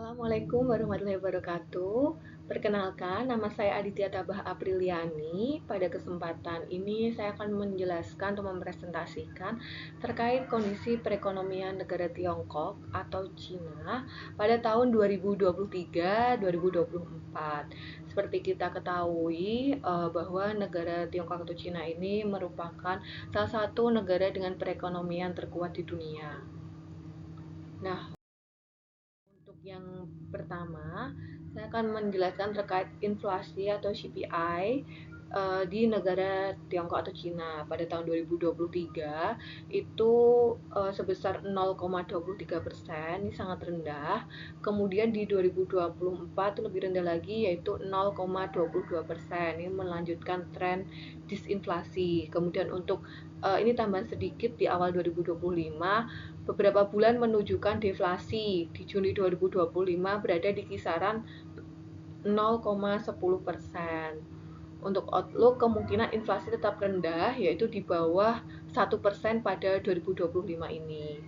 Assalamualaikum warahmatullahi wabarakatuh. Perkenalkan, nama saya Aditya Tabah Apriliani. Pada kesempatan ini, saya akan menjelaskan atau mempresentasikan terkait kondisi perekonomian negara Tiongkok atau Cina pada tahun 2023-2024. Seperti kita ketahui bahwa negara Tiongkok atau Cina ini merupakan salah satu negara dengan perekonomian terkuat di dunia. Nah, untuk yang pertama, saya akan menjelaskan terkait inflasi atau CPI di negara Tiongkok atau Cina pada tahun 2023 itu sebesar 0,23%, ini sangat rendah. Kemudian di 2024 itu lebih rendah lagi, yaitu 0,22%. Ini melanjutkan tren disinflasi. Kemudian untuk ini tambah sedikit di awal 2025, beberapa bulan menunjukkan deflasi. Di Juni 2025 berada di kisaran 0,10%. Untuk outlook, kemungkinan inflasi tetap rendah, yaitu di bawah 1% pada 2025 ini.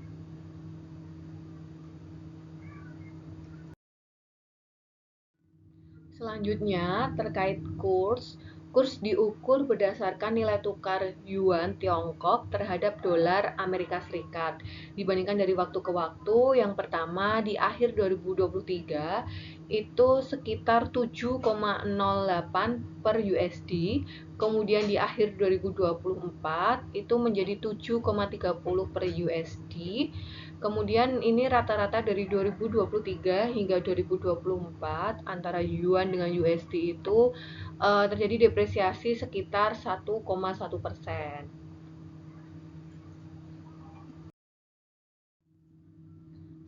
Selanjutnya, terkait kurs. Kurs diukur berdasarkan nilai tukar yuan Tiongkok terhadap dolar Amerika Serikat. Dibandingkan dari waktu ke waktu, yang pertama di akhir 2023 itu sekitar 7,08 per USD, kemudian di akhir 2024 itu menjadi 7,30 per USD. Kemudian ini rata-rata dari 2023 hingga 2024 antara yuan dengan USD itu terjadi depresiasi sekitar 1,1%.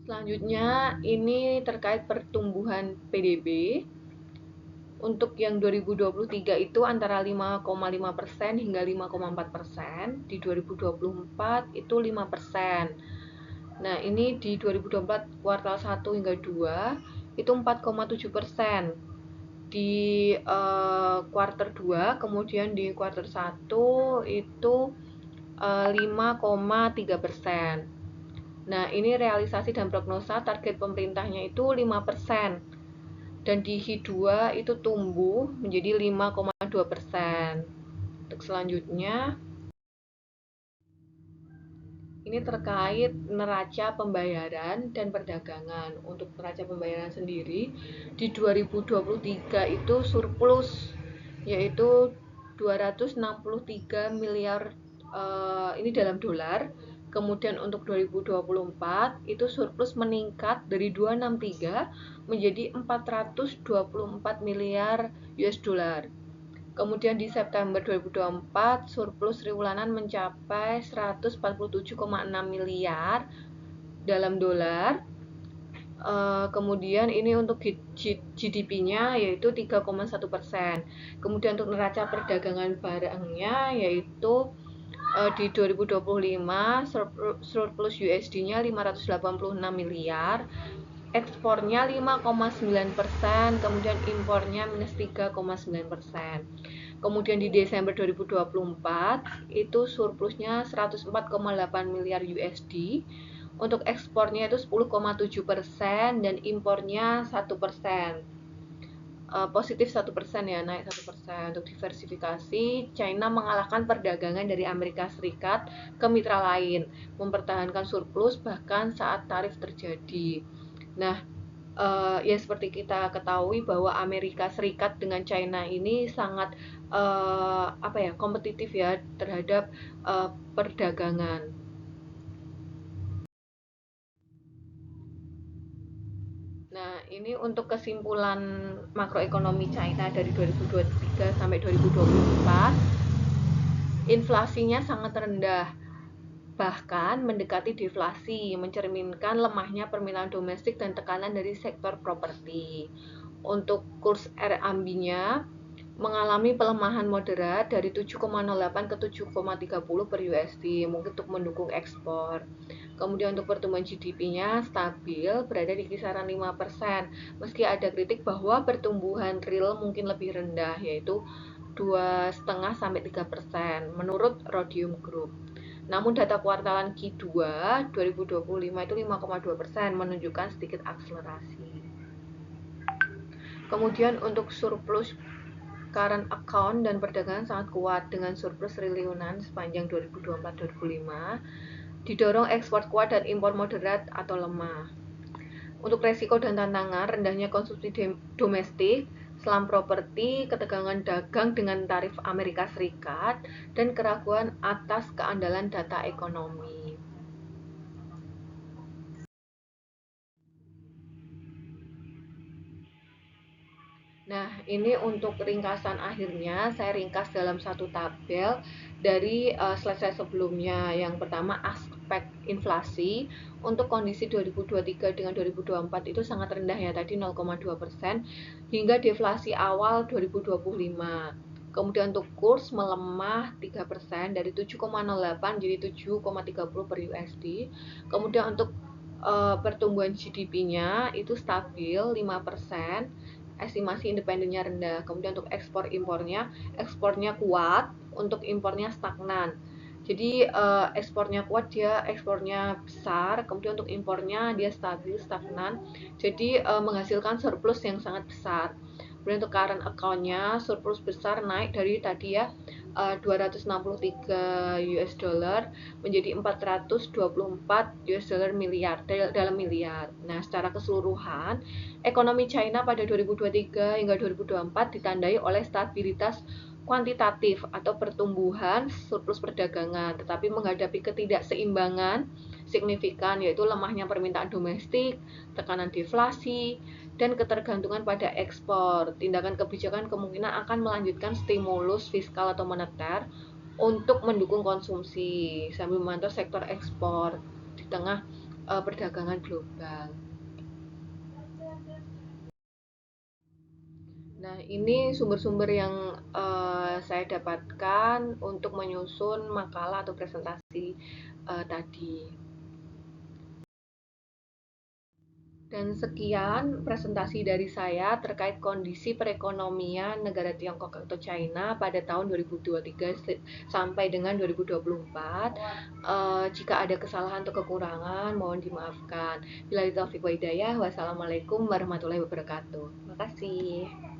Selanjutnya ini terkait pertumbuhan PDB. Untuk yang 2023 itu antara 5,5% hingga 5,4%, di 2024 itu 5%. Nah, ini di 2024 kuartal 1 hingga 2 itu 4,7%. Di kuartal 2, kemudian di kuartal 1 itu 5,3%. Nah, ini realisasi dan prognosa target pemerintahnya itu 5%. Dan di H2 itu tumbuh menjadi 5,2%. Untuk selanjutnya, ini terkait neraca pembayaran dan perdagangan. Untuk neraca pembayaran sendiri di 2023 itu surplus, yaitu 263 miliar, ini dalam dolar. Kemudian untuk 2024 itu surplus meningkat dari 263 menjadi 424 miliar US dollar. Kemudian di September 2024 surplus triwulan mencapai 147,6 miliar dalam dolar. Kemudian ini untuk GDP-nya yaitu 3,1%. Kemudian untuk neraca perdagangan barangnya yaitu di 2025 surplus USD-nya 586 miliar, ekspornya 5,9%, kemudian impornya minus 3,9%. Kemudian di Desember 2024 itu surplusnya 104,8 miliar USD. Untuk ekspornya itu 10,7% dan impornya 1%. Positif 1% ya, naik 1%. Untuk diversifikasi, China mengalahkan perdagangan dari Amerika Serikat ke mitra lain, mempertahankan surplus bahkan saat tarif terjadi. Nah, ya seperti kita ketahui bahwa Amerika Serikat dengan China ini sangat kompetitif ya terhadap perdagangan. Nah, ini untuk kesimpulan makroekonomi China dari 2023 sampai 2024, inflasinya sangat rendah, bahkan mendekati deflasi, mencerminkan lemahnya permintaan domestik dan tekanan dari sektor properti. Untuk kurs RMB-nya mengalami pelemahan moderat dari 7,08 ke 7,30 per USD, mungkin untuk mendukung ekspor. Kemudian untuk pertumbuhan GDP-nya stabil, berada di kisaran 5%, meski ada kritik bahwa pertumbuhan real mungkin lebih rendah, yaitu 2,5-3% menurut Rhodium Group. Namun data kuartalan Q2 2025 itu 5,2%, menunjukkan sedikit akselerasi. Kemudian untuk surplus current account dan perdagangan sangat kuat dengan surplus triliunan sepanjang 2024-2005. Didorong ekspor kuat dan impor moderat atau lemah. Untuk resiko dan tantangan, rendahnya konsumsi domestik, selam properti, ketegangan dagang dengan tarif Amerika Serikat, dan keraguan atas keandalan data ekonomi. Nah, ini untuk ringkasan akhirnya, saya ringkas dalam satu tabel dari slide-slide sebelumnya. Yang pertama, aspek inflasi untuk kondisi 2023 dengan 2024 itu sangat rendah ya, tadi 0,2%, hingga deflasi awal 2025. Kemudian untuk kurs melemah 3% dari 7,08 jadi 7,30 per USD. Kemudian untuk pertumbuhan GDP-nya itu stabil 5%, estimasi independennya rendah. Kemudian untuk ekspornya kuat, untuk impornya stagnan. Jadi ekspornya kuat, dia ekspornya besar, kemudian untuk impornya dia stabil, stagnan. Jadi menghasilkan surplus yang sangat besar. Kemudian untuk current account-nya surplus besar, naik dari tadi ya 263 US dollar menjadi 424 US dollar miliar dalam miliar. Nah, secara keseluruhan ekonomi China pada 2023 hingga 2024 ditandai oleh stabilitas kuantitatif atau pertumbuhan surplus perdagangan, tetapi menghadapi ketidakseimbangan signifikan yaitu lemahnya permintaan domestik, tekanan deflasi, dan ketergantungan pada ekspor. Tindakan kebijakan kemungkinan akan melanjutkan stimulus fiskal atau moneter untuk mendukung konsumsi sambil memantau sektor ekspor di tengah perdagangan global. Nah, ini sumber-sumber yang saya dapatkan untuk menyusun makalah atau presentasi tadi. Dan sekian presentasi dari saya terkait kondisi perekonomian negara Tiongkok atau China pada tahun 2023 sampai dengan 2024. Jika ada kesalahan atau kekurangan, mohon dimaafkan. Billahi taufiq wa hidayah. Wassalamualaikum warahmatullahi wabarakatuh. Terima kasih.